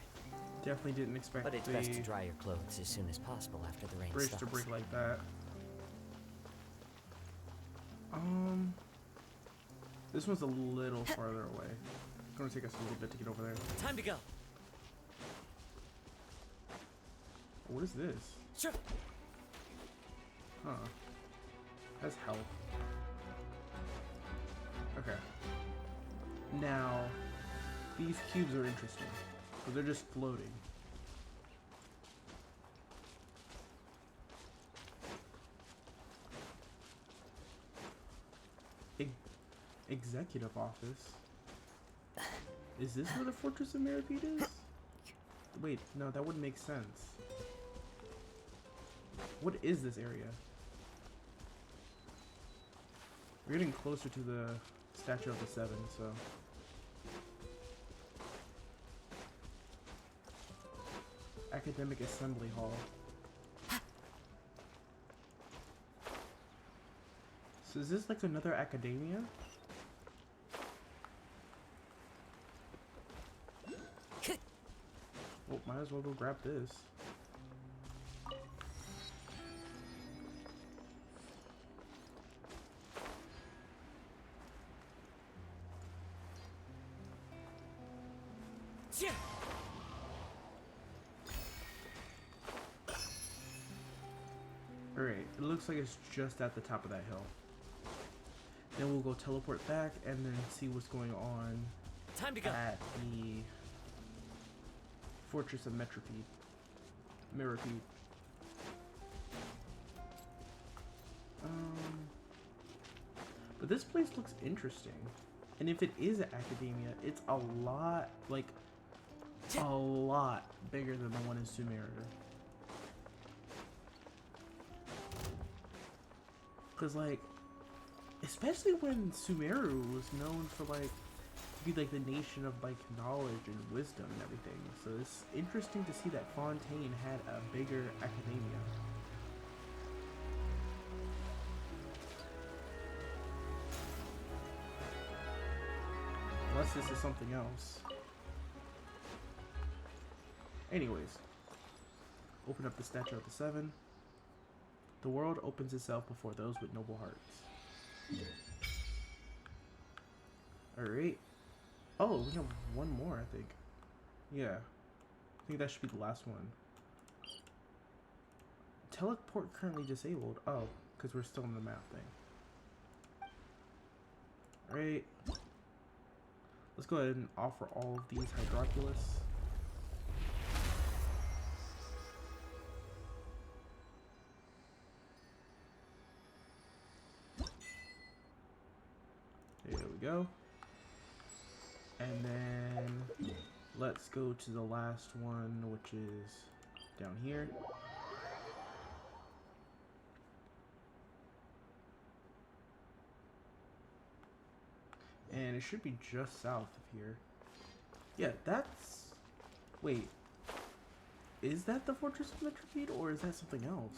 [SPEAKER 1] Definitely didn't expect
[SPEAKER 2] But it's
[SPEAKER 1] the
[SPEAKER 2] best to dry your clothes as soon as possible after the rain
[SPEAKER 1] bridge
[SPEAKER 2] stops.
[SPEAKER 1] to break like that. This one's a little farther away. It's gonna take us a little bit to get over there.
[SPEAKER 10] Time to go.
[SPEAKER 1] What is this?
[SPEAKER 10] Sure.
[SPEAKER 1] Huh. That's health. Okay. Now, these cubes are interesting. But they're just floating. Executive office. Is this where the Fortress of Mirapede is? Wait, no, that wouldn't make sense. What is this area? We're getting closer to the Statue of the Seven, so... Academic Assembly Hall. So is this like another academia? Well, might as well go grab this.
[SPEAKER 10] Yeah.
[SPEAKER 1] Alright, it looks like it's just at the top of that hill. Then we'll go teleport back and then see what's going on
[SPEAKER 10] Time to go.
[SPEAKER 1] at the Fortress of Mirapede. But this place looks interesting. And if it is an academia, it's a lot, like, a lot bigger than the one in Sumeru. Because, like, especially when Sumeru was known for, like, to be, like, the nation of, like, knowledge and wisdom and everything. So it's interesting to see that Fontaine had a bigger academia. Unless this is something else. Anyways. Open up the Statue of the Seven. The world opens itself before those with noble hearts. Alright. Oh, we have one more, I think. Yeah. I think that should be the last one. Teleport currently disabled. Oh, because we're still in the map thing. Alright. Let's go ahead and offer all of these Hydroculus. There we go. And then let's go to the last one, which is down here. And it should be just south of here. Yeah, that's... Wait. Is that the Fortress of Mirapede, or is that something else?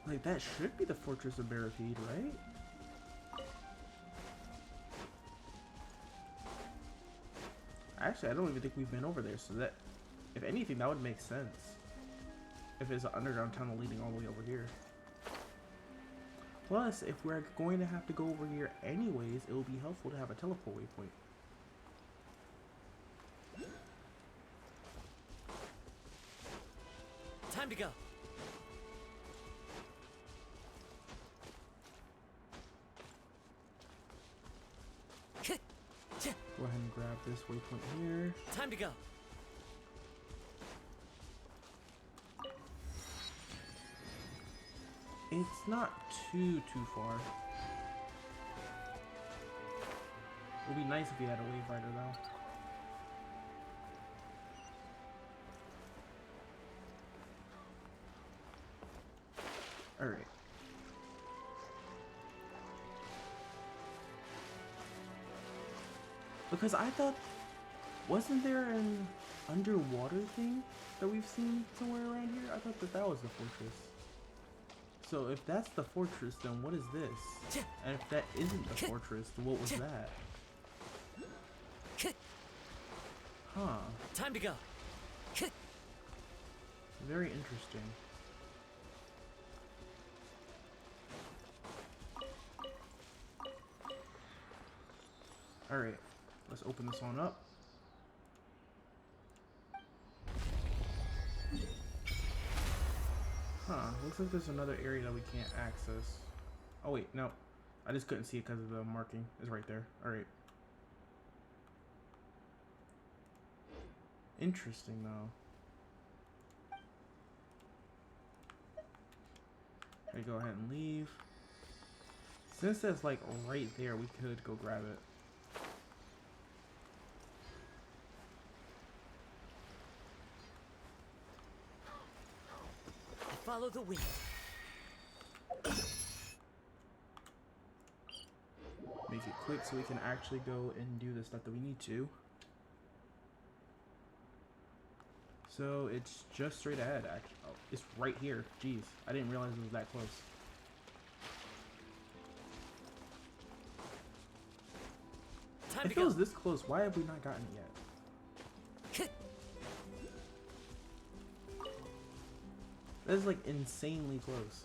[SPEAKER 1] Like, that should be the Fortress of Mirapede, right? Actually, I don't even think we've been over there, so that... If anything, that would make sense. If it's an underground tunnel leading all the way over here. Plus, if we're going to have to go over here anyways, it will be helpful to have a teleport waypoint.
[SPEAKER 10] Time to go.
[SPEAKER 1] Go ahead and grab this waypoint here.
[SPEAKER 10] Time to go.
[SPEAKER 1] It's not too far. It would be nice if we had a wave rider though. Alright. Because I thought, wasn't there an underwater thing that we've seen somewhere around here? I thought that was the fortress. So if that's the fortress, then what is this? And if that isn't the fortress, then what was that? Huh.
[SPEAKER 10] Time to go.
[SPEAKER 1] Very interesting. Alright, let's open this one up. Huh, looks like there's another area that we can't access. Oh wait, no. I just couldn't see it because of the marking. It's right there. Alright. Interesting though. Okay, go ahead and leave. Since that's like right there, we could go grab it.
[SPEAKER 10] Follow the wind.
[SPEAKER 1] Make it quick so we can actually go and do the stuff that we need to. So it's just straight ahead, actually. Oh, it's right here. Jeez, I didn't realize it was that close.
[SPEAKER 10] Time
[SPEAKER 1] If it was this close, why have we not gotten it yet? That is like insanely close.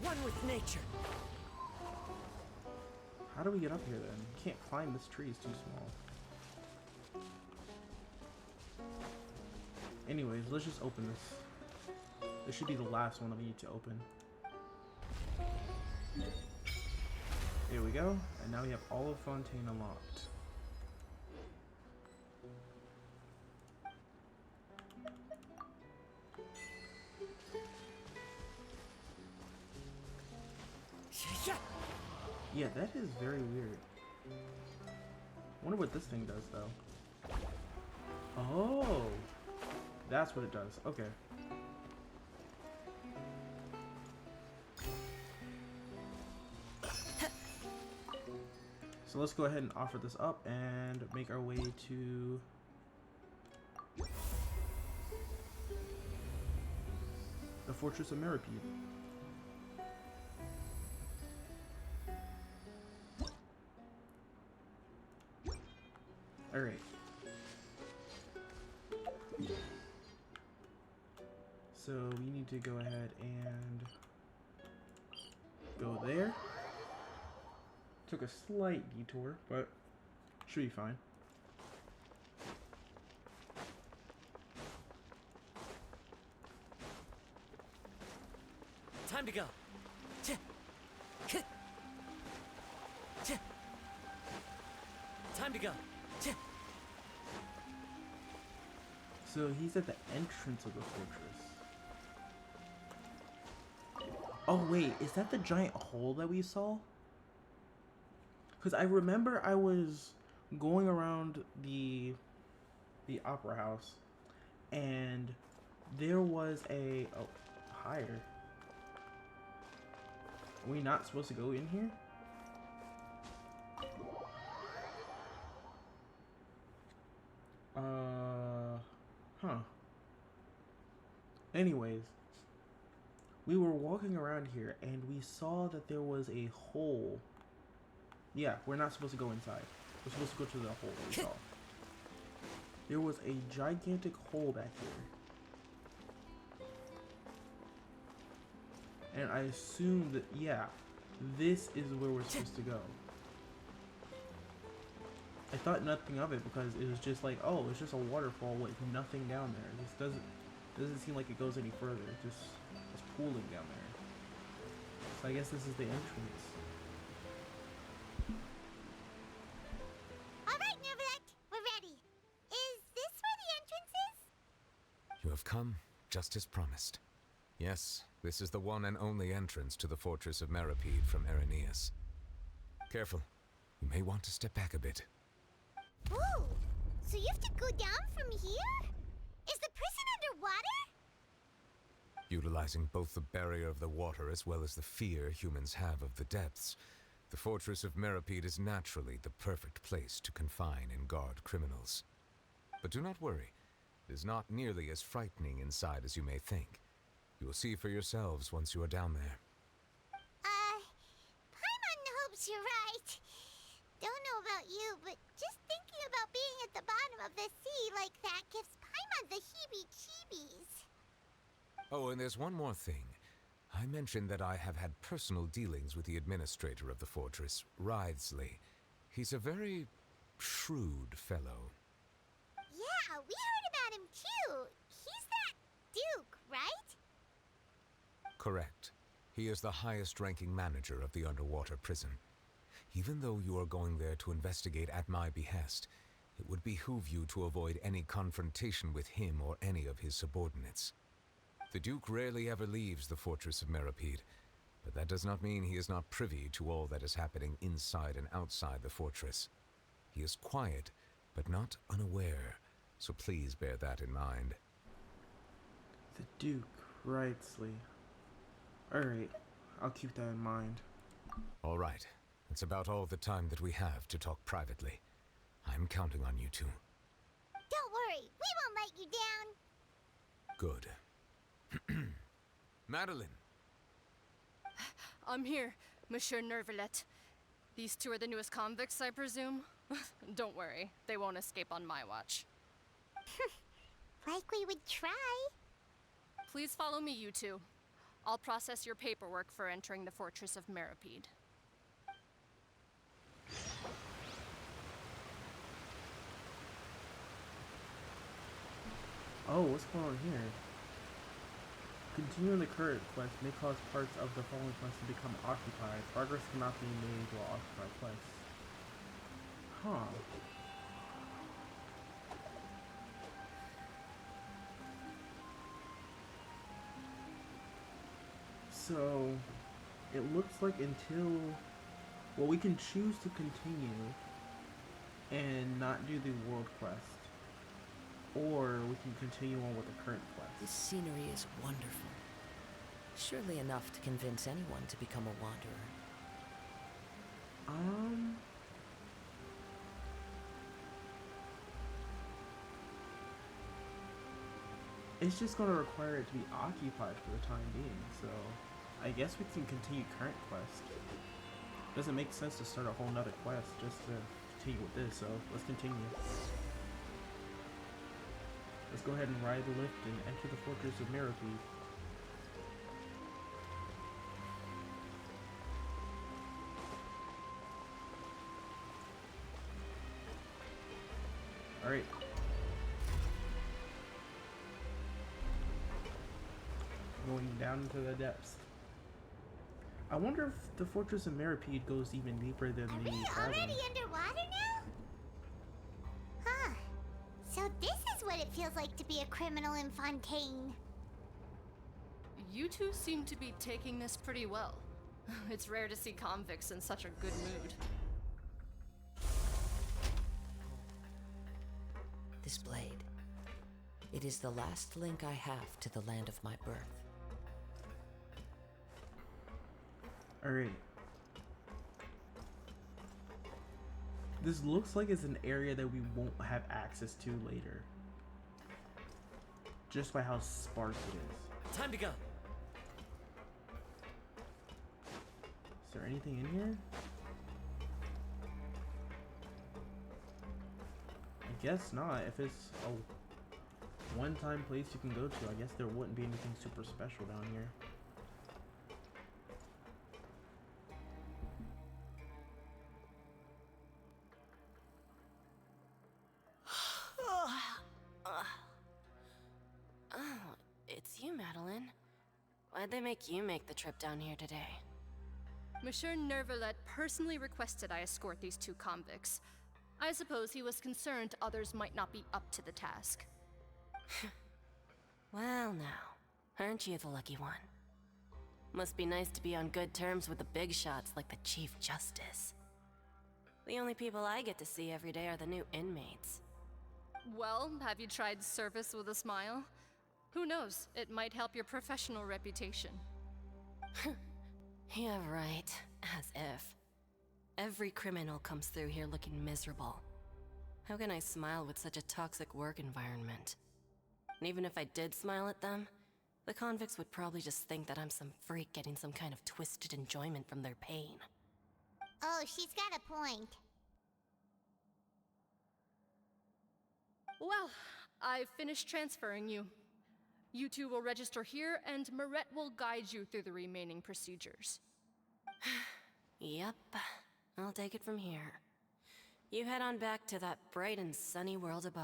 [SPEAKER 10] One with nature.
[SPEAKER 1] How do we get up here then? Can't climb this tree, it's too small. Anyways, let's just open this. This should be the last one that we need to open. There we go. And now we have all of Fontaine unlocked. Yeah, that is very weird. Wonder what this thing does though. Oh, that's what it does. Okay. So let's go ahead and offer this up and make our way to the Fortress of Meripede. Alright. So we need to go ahead and go there. Took a slight detour, but should be fine.
[SPEAKER 10] Time to go. Time to go.
[SPEAKER 1] So he's at the entrance of the fortress. Oh wait, is that the giant hole that we saw? Because I remember I was going around the opera house and there was a higher. Are we not supposed to go in here? Huh. Anyways, we were walking around here and we saw that there was a hole. Yeah, we're not supposed to go inside. We're supposed to go to the hole that we saw. There was a gigantic hole back here. And I assume that, yeah, this is where we're supposed to go. I thought nothing of it because it was just like, oh, it's just a waterfall with nothing down there. This doesn't seem like it goes any further. It's pooling down there. So I guess this is the entrance.
[SPEAKER 3] Alright, Nervalect, we're ready. Is this where the entrance is?
[SPEAKER 8] You have come, just as promised. Yes, this is the one and only entrance to the Fortress of Meripede from Irenaeus. Careful. You may want to step back a bit.
[SPEAKER 3] Ooh, so you have to go down from here? Is the prison underwater?
[SPEAKER 8] Utilizing both the barrier of the water as well as the fear humans have of the depths, the Fortress of Meripede is naturally the perfect place to confine and guard criminals. But do not worry. It is not nearly as frightening inside as you may think. You will see for yourselves once you are down there.
[SPEAKER 3] Paimon hopes you're right. Don't know about you, but just thinking the bottom of the sea like that gives Paimon the heebie-jeebies.
[SPEAKER 8] Oh, and there's one more thing. I mentioned that I have had personal dealings with the administrator of the fortress, Wriothesley. He's a very shrewd fellow.
[SPEAKER 3] Yeah, we heard about him too. He's that Duke, right?
[SPEAKER 8] Correct. He is the highest-ranking manager of the underwater prison. Even though you are going there to investigate at my behest, it would behoove you to avoid any confrontation with him or any of his subordinates. The Duke rarely ever leaves the fortress of Meripede, but that does not mean he is not privy to all that is happening inside and outside the fortress. He is quiet, but not unaware, so please bear that in mind.
[SPEAKER 1] The Duke, Wriothesley. Alright, I'll keep that in mind.
[SPEAKER 8] All right. It's about all the time that we have to talk privately. I'm counting on you two.
[SPEAKER 3] Don't worry, we won't let you down.
[SPEAKER 8] Good. Madeline!
[SPEAKER 11] I'm here, Monsieur Nervalet. These two are the newest convicts, I presume? Don't worry, they won't escape on my watch.
[SPEAKER 3] Like we would try.
[SPEAKER 11] Please follow me, you two. I'll process your paperwork for entering the Fortress of Meripede.
[SPEAKER 1] Oh, what's going on here? Continuing the current quest may cause parts of the following quests to become occupied. Progress cannot be made while occupied quests. Huh. So, it looks like until... Well, we can choose to continue and not do the world quest. Or we can continue on with the current quest.
[SPEAKER 2] This scenery is wonderful. Surely enough to convince anyone to become a wanderer.
[SPEAKER 1] It's just going to require it to be occupied for the time being, so I guess we can continue current quest. Doesn't make sense to start a whole nother quest just to continue with this, so let's continue. Let's go ahead and ride the lift and enter the Fortress of Meripede. Alright. Going down into the depths. I wonder if the Fortress of Meripede goes even deeper than
[SPEAKER 3] Are
[SPEAKER 1] the
[SPEAKER 3] we
[SPEAKER 1] cavern.
[SPEAKER 3] already underwater now? Huh. So this is what it feels like to be a criminal in Fontaine.
[SPEAKER 11] You two seem to be taking this pretty well. It's rare to see convicts in such a good mood.
[SPEAKER 2] This blade. It is the last link I have to the land of my birth.
[SPEAKER 1] Alright. This looks like it's an area that we won't have access to later. Just by how sparse it is.
[SPEAKER 10] Time to go.
[SPEAKER 1] Is there anything in here? I guess not. If it's a one-time place you can go to, I guess there wouldn't be anything super special down here.
[SPEAKER 12] Oh, it's you, Madeline. Why'd they make you make the trip down here today?
[SPEAKER 11] Monsieur Nervalet personally requested I escort these two convicts. I suppose he was concerned others might not be up to the task.
[SPEAKER 12] Well now, aren't you the lucky one? Must be nice to be on good terms with the big shots like the Chief Justice. The only people I get to see every day are the new inmates.
[SPEAKER 11] Well, have you tried service with a smile? Who knows, it might help your professional reputation.
[SPEAKER 12] Yeah, right. As if. Every criminal comes through here looking miserable. How can I smile with such a toxic work environment? And even if I did smile at them, the convicts would probably just think that I'm some freak getting some kind of twisted enjoyment from their pain.
[SPEAKER 3] Oh, she's got a point.
[SPEAKER 11] Well, I've finished transferring you. You two will register here, and Moret will guide you through the remaining procedures.
[SPEAKER 12] Yep, I'll take it from here. You head on back to that bright and sunny world above.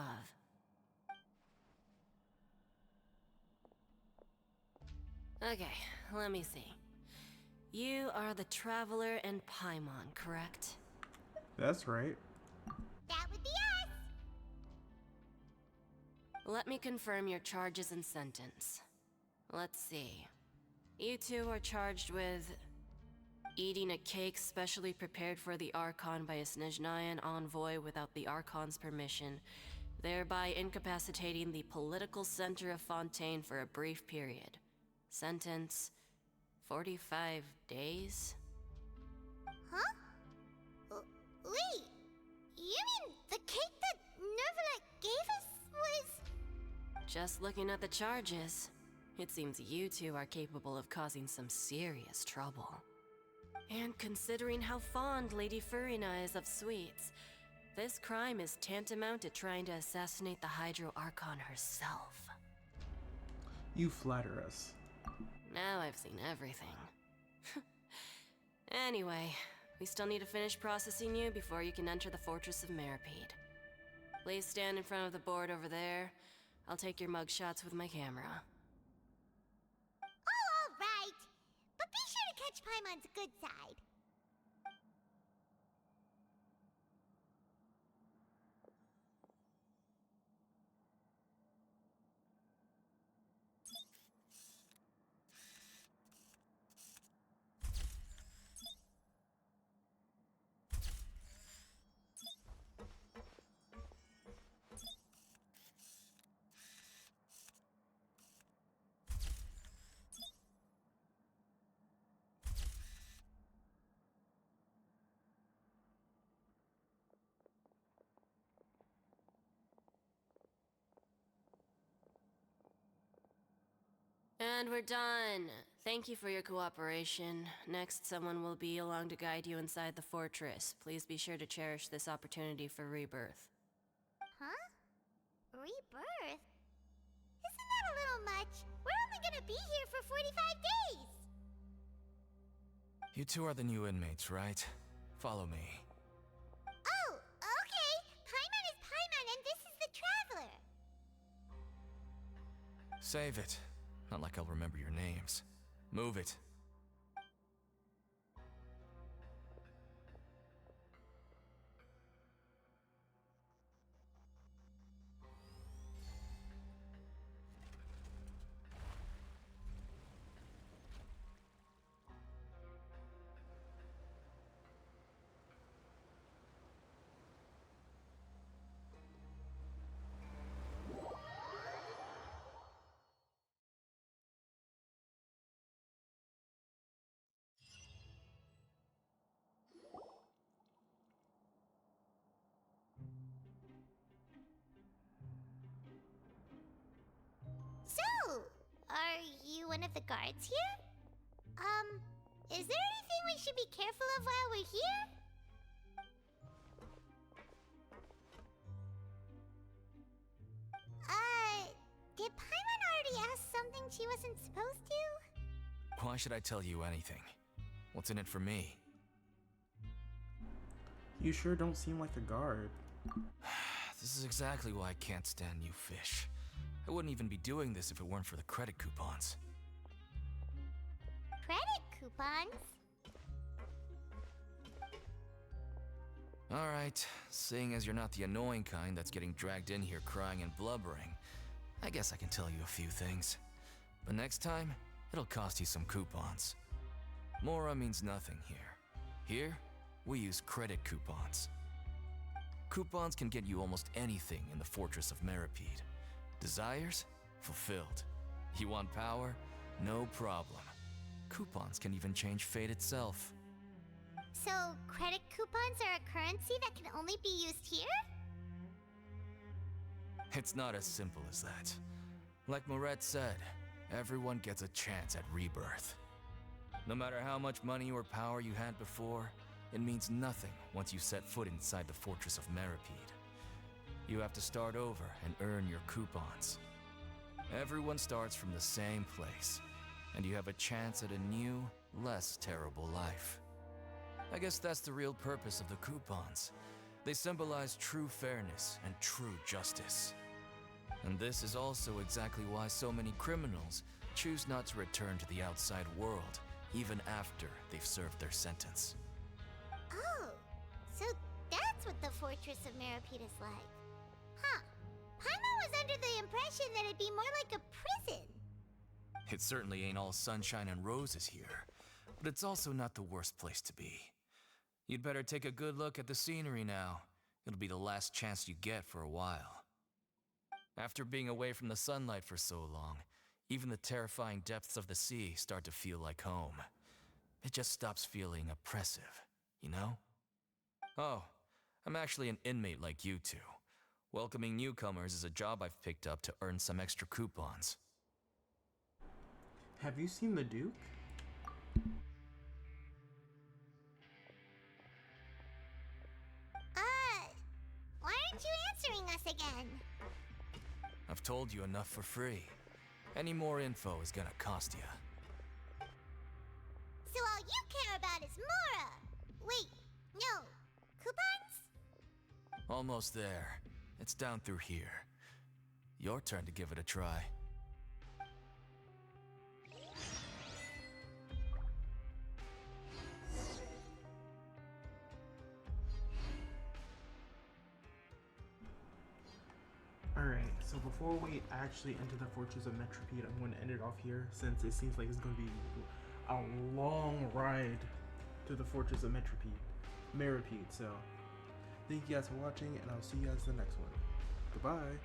[SPEAKER 12] Okay, let me see. You are the Traveler and Paimon, correct?
[SPEAKER 1] That's right.
[SPEAKER 3] That would be us!
[SPEAKER 12] Let me confirm your charges and sentence. Let's see. You two are charged with eating a cake specially prepared for the Archon by a Snezhnayan envoy without the Archon's permission, thereby incapacitating the political center of Fontaine for a brief period. Sentence: 45 days?
[SPEAKER 3] Huh? Wait, you mean the cake that Nervalet gave us was...
[SPEAKER 12] Just looking at the charges, it seems you two are capable of causing some serious trouble. And considering how fond Lady Furina is of sweets, this crime is tantamount to trying to assassinate the Hydro Archon herself.
[SPEAKER 1] You flatter us.
[SPEAKER 12] Now I've seen everything. Anyway, we still need to finish processing you before you can enter the Fortress of Meripede. Please stand in front of the board over there. I'll take your mug shots with my camera.
[SPEAKER 3] Oh, all right. But be sure to catch Paimon's good side.
[SPEAKER 12] And we're done. Thank you for your cooperation. Next, someone will be along to guide you inside the fortress. Please be sure to cherish this opportunity for rebirth.
[SPEAKER 3] Huh? Rebirth? Isn't that a little much? We're only gonna be here for 45 days!
[SPEAKER 13] You two are the new inmates, right? Follow me.
[SPEAKER 3] Oh, okay! Paimon is Paimon and this is the Traveler!
[SPEAKER 13] Save it. Not like I'll remember your names. Move it.
[SPEAKER 3] So, are you one of the guards here? Is there anything we should be careful of while we're here? Did Paimon already ask something she wasn't supposed to?
[SPEAKER 13] Why should I tell you anything? What's in it for me?
[SPEAKER 1] You sure don't seem like a guard.
[SPEAKER 13] This is exactly why I can't stand you fish. I wouldn't even be doing this if it weren't for the credit coupons.
[SPEAKER 3] Credit coupons?
[SPEAKER 13] Alright, seeing as you're not the annoying kind that's getting dragged in here crying and blubbering, I guess I can tell you a few things. But next time, it'll cost you some coupons. Mora means nothing here. Here, we use credit coupons. Coupons can get you almost anything in the Fortress of Meripede. Desires? Fulfilled. You want power? No problem. Coupons can even change fate itself.
[SPEAKER 3] So, credit coupons are a currency that can only be used here?
[SPEAKER 13] It's not as simple as that. Like Moret said, everyone gets a chance at rebirth. No matter how much money or power you had before, it means nothing once you set foot inside the Fortress of Meripede. You have to start over and earn your coupons. Everyone starts from the same place, and you have a chance at a new, less terrible life. I guess that's the real purpose of the coupons. They symbolize true fairness and true justice. And this is also exactly why so many criminals choose not to return to the outside world, even after they've served their sentence.
[SPEAKER 3] Oh, so that's what the Fortress of Meropide is like. Huh. Paimon was under the impression that it'd be more like a prison.
[SPEAKER 13] It certainly ain't all sunshine and roses here, but it's also not the worst place to be. You'd better take a good look at the scenery now. It'll be the last chance you get for a while. After being away from the sunlight for so long, even the terrifying depths of the sea start to feel like home. It just stops feeling oppressive, you know? Oh, I'm actually an inmate like you two. Welcoming newcomers is a job I've picked up to earn some extra coupons.
[SPEAKER 1] Have you seen the Duke?
[SPEAKER 3] Why aren't you answering us again?
[SPEAKER 13] I've told you enough for free. Any more info is gonna cost you.
[SPEAKER 3] So all you care about is Mora! Wait, no. Coupons?
[SPEAKER 13] Almost there. It's down through here. Your turn to give it a try.
[SPEAKER 1] Alright, so before we actually enter the Fortress of Meropide, I'm going to end it off here since it seems like it's going to be a long ride to the Fortress of Meropide. So, thank you guys for watching, and I'll see you guys in the next one. Goodbye!